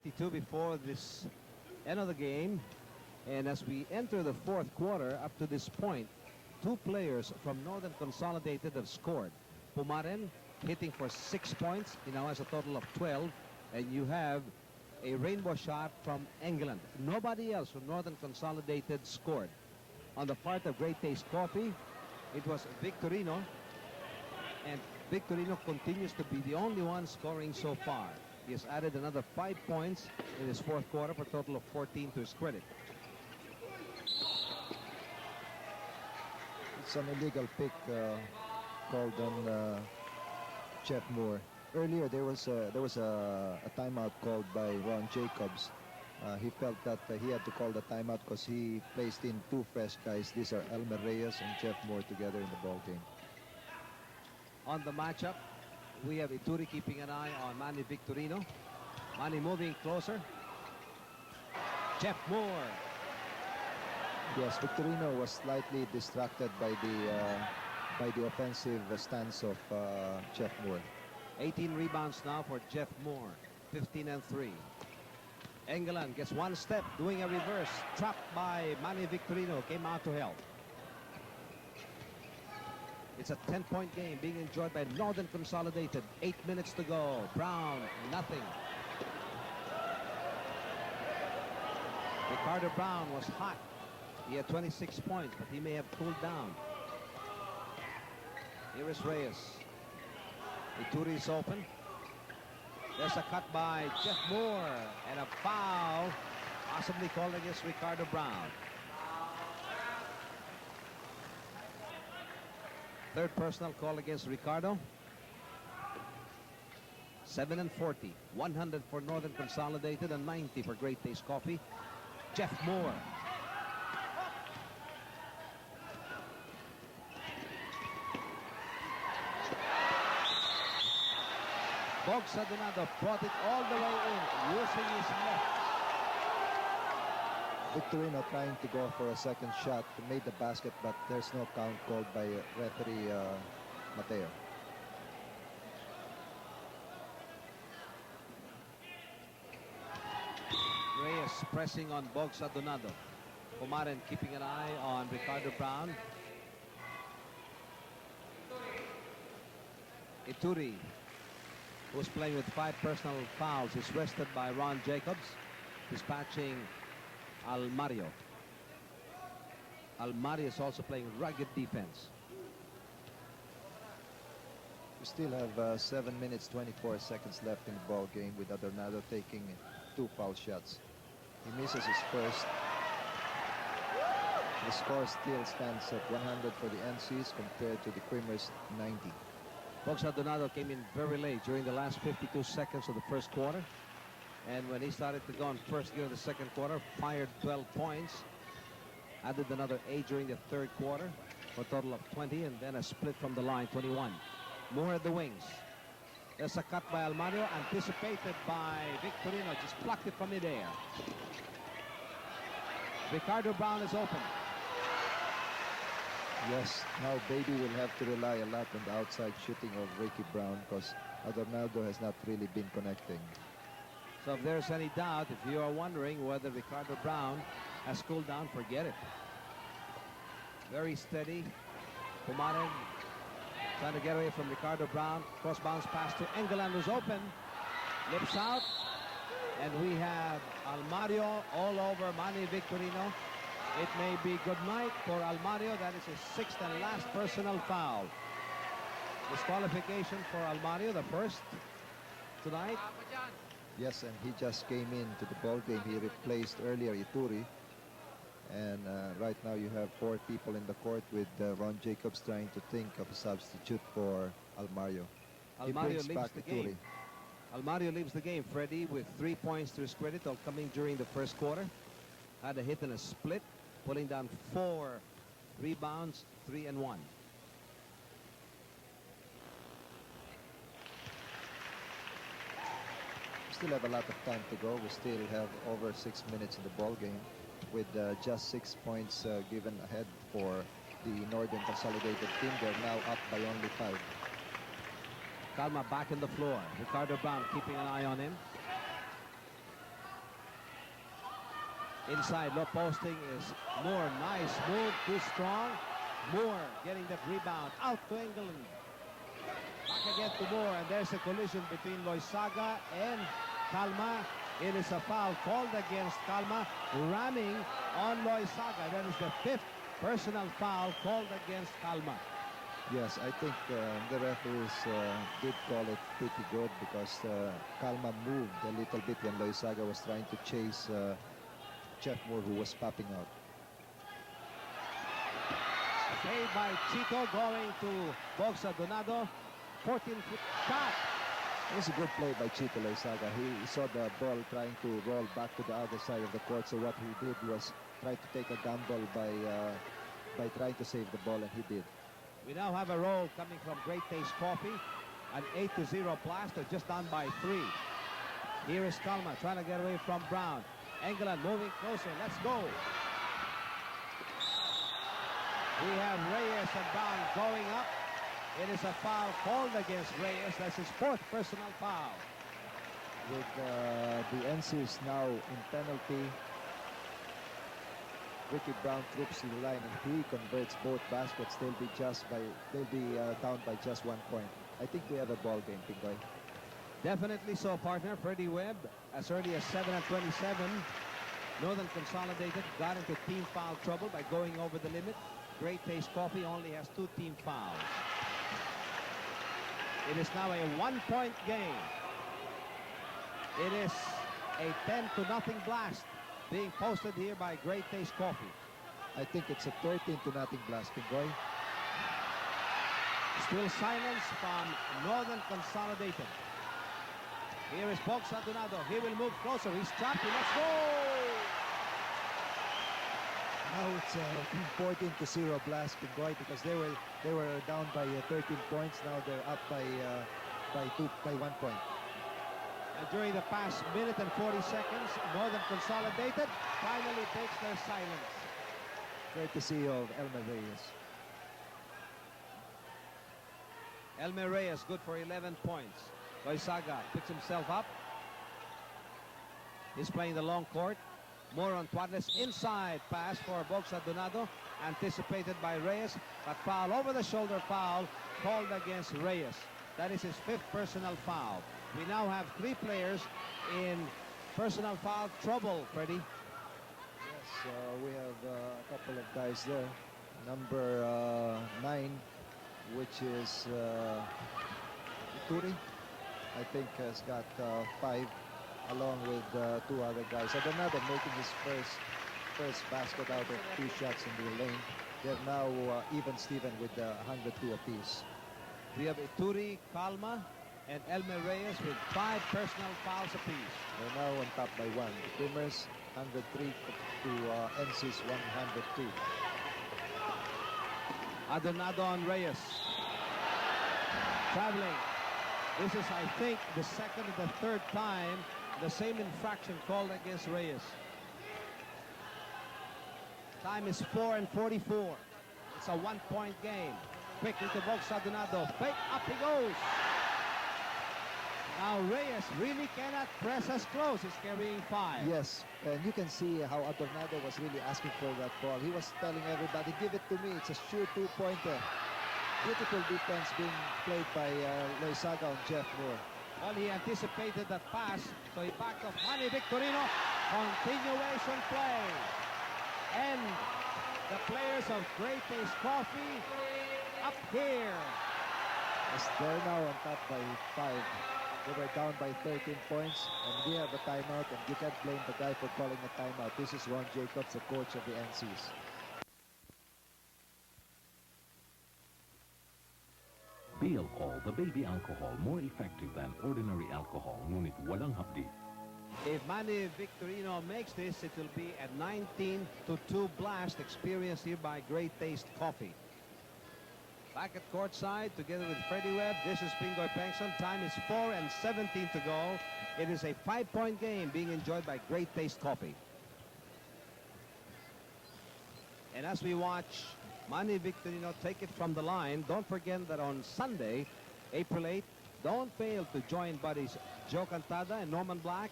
52 before this end of the game. And as we enter the fourth quarter, up to this point, two players from Northern Consolidated have scored. Pumaren hitting for 6 points. He now has a total of 12. And you have a rainbow shot from England. Nobody else from Northern Consolidated scored. On the part of Great Taste Coffee, it was Victorino. And Victorino continues to be the only one scoring so far. He has added another 5 points in his fourth quarter for a total of 14 to his credit. It's an illegal pick called on Jeff Moore. Earlier there was a timeout called by Ron Jacobs. He felt that he had to call the timeout because he placed in two fresh guys. These are Elmer Reyes and Jeff Moore together in the ball game. On the matchup, we have Ituri keeping an eye on Manny Victorino. Manny moving closer. Jeff Moore. Yes, Victorino was slightly distracted by the offensive stance of Jeff Moore. 18 rebounds now for Jeff Moore. 15 and 3. England gets one step, doing a reverse. Trapped by Manny Victorino. Came out to help. It's a 10-point game being enjoyed by Northern Consolidated. 8 minutes to go. Brown, nothing. Ricardo Brown was hot. He had 26 points, but he may have cooled down. Here is Reyes. Ituri is open. There's a cut by Jeff Moore. And a foul possibly called against Ricardo Brown. Third personal call against Ricardo. 7 and 40. 100 for Northern Consolidated and 90 for Great Taste Coffee. Jeff Moore. Bogsa Donado brought it all the way in using his left. Victorino trying to go for a second shot, made the basket, but there's no count called by referee Mateo. Reyes pressing on Bogsa Donado. Pumaren keeping an eye on Ricardo Brown. Ituri, who's playing with 5 personal fouls, is rested by Ron Jacobs, dispatching Almario. Almario is also playing rugged defense. We still have 7 minutes 24 seconds left in the ball game, with Adornado taking 2 foul shots. He misses his first. The score still stands at 100 for the NCs compared to the Creamers 90. Bogsa Donado came in very late during the last 52 seconds of the first quarter. And when he started to go on first gear of the second quarter, fired 12 points. Added another 8 during the third quarter for a total of 20. And then a split from the line, 21. Moore at the wings. There's a cut by Almario, anticipated by Victorino. Just plucked it from midair. Ricardo Brown is open. Yes, now Baby will have to rely a lot on the outside shooting of Ricky Brown, because Adornado has not really been connecting. So if there's any doubt, if you are wondering whether Ricardo Brown has cooled down, forget it. Very steady. Pumaren trying to get away from Ricardo Brown. Cross bounce pass to England, who's open. Lips out. And we have Almario all over Manny Victorino. It may be good night for Almario. That is his 6th and last personal foul. Disqualification for Almario, the first tonight. Yes, and he just came into the ball game. He replaced earlier Ituri. And right now you have 4 people in the court, with Ron Jacobs trying to think of a substitute for Almario. Almario leaves the game. Almario leaves the game, Freddie, with 3 points to his credit, all coming during the first quarter. Had a hit and a split, pulling down 4 rebounds, 3 and 1. Still have a lot of time to go. We still have over 6 minutes in the ball game, with just 6 points given ahead for the Northern Consolidated team. They're now up by only 5. Calma back in the floor. Ricardo Brown keeping an eye on him. Inside, low posting is Moore. Nice move, too strong. Moore getting that rebound. Out to England. Back again to Moore, and there's a collision between Loizaga and Calma. It is a foul called against Calma, ramming on Loizaga. That is the 5th personal foul called against Calma. Yes, I think the referees did call it pretty good because Calma moved a little bit when Loizaga was trying to chase Jeff Moore, who was popping out. Saved by Chito, going to Bogsa Donado. 14-foot shot. It was a good play by Chito Loizaga. He saw the ball trying to roll back to the other side of the court, so what he did was try to take a gamble by trying to save the ball, and he did. We now have a roll coming from Great Taste Coffee. An 8-0 blast. They're just down by 3. Here is Calma trying to get away from Brown. England moving closer. Let's go. We have Reyes and Brown going up. It is a foul called against Reyes. That's his 4th personal foul. With the NCs now in penalty, Ricky Brown troops to the line, and if he converts both baskets, they'll be down by just 1 point. I think we have a ball game, Pingoy. Definitely so, partner. Freddie Webb, as early as 7-27. Northern Consolidated got into team foul trouble by going over the limit. Great Taste Coffee only has 2 team fouls. It is now a 1-point game. It is a 10-0 blast being posted here by Great Taste Coffee. I think it's a 13-0 blast, Pingoy. Still silence from Northern Consolidated. Here is Bogsa Donado. He will move closer. He's trapped. Let's go! Now it's a 14-0 blast, Pingoy, because they were down by 13 points. Now they're up by 1 point. And during the past minute and 40 seconds, Northern Consolidated finally takes their silence. Courtesy of Elmer Reyes. Elmer Reyes, good for 11 points. Loizaga picks himself up. He's playing the long court. More on Tuadles. Inside pass for Bogsa Donado. Anticipated by Reyes. But foul, over the shoulder foul called against Reyes. That is his 5th personal foul. We now have 3 players in personal foul trouble, Freddie. Yes, we have a couple of guys there. Number 9, which is Ituri, I think has got 5, along with 2 other guys. Adonado making his first basket out of 2 shots in the lane. They're now even Steven with 102 apiece. We have Ituri, Calma, and Elmer Reyes with 5 personal fouls apiece. They're now on top by 1. The Boomers 103 to NC's 102. Adonado on Reyes. Traveling. This is, I think, the 2nd and the 3rd time the same infraction called against Reyes. Time is 4:44. It's a 1-point game. Quick into Bogsa Donado. Fake, up he goes. Now Reyes really cannot press as close. He's carrying 5. Yes, and you can see how Adornado was really asking for that ball. He was telling everybody, give it to me. It's a sure 2-pointer. Beautiful defense being played by Loizaga on Jeff Moore. Well, he anticipated that pass, so he backed off. Manny Victorino, continuation play. And the players of Great Taste Coffee up here. As they're now on top by 5. They were down by 13 points, and we have a timeout, and you can't blame the guy for calling a timeout. This is Ron Jacobs, the coach of the NCs. Alcohol, the baby alcohol, more effective than ordinary alcohol, ngunit walang hapdi. If Manny Victorino makes this, it will be a 19-2 blast experienced here by Great Taste Coffee. Back at courtside together with Freddie Webb. This is Pingoy Pengson. Time is 4:17 to go. It is a 5-point game being enjoyed by Great Taste Coffee. And as we watch Manny Victorino take it from the line, don't forget that on Sunday, April 8th, don't fail to join buddies Joe Cantada and Norman Black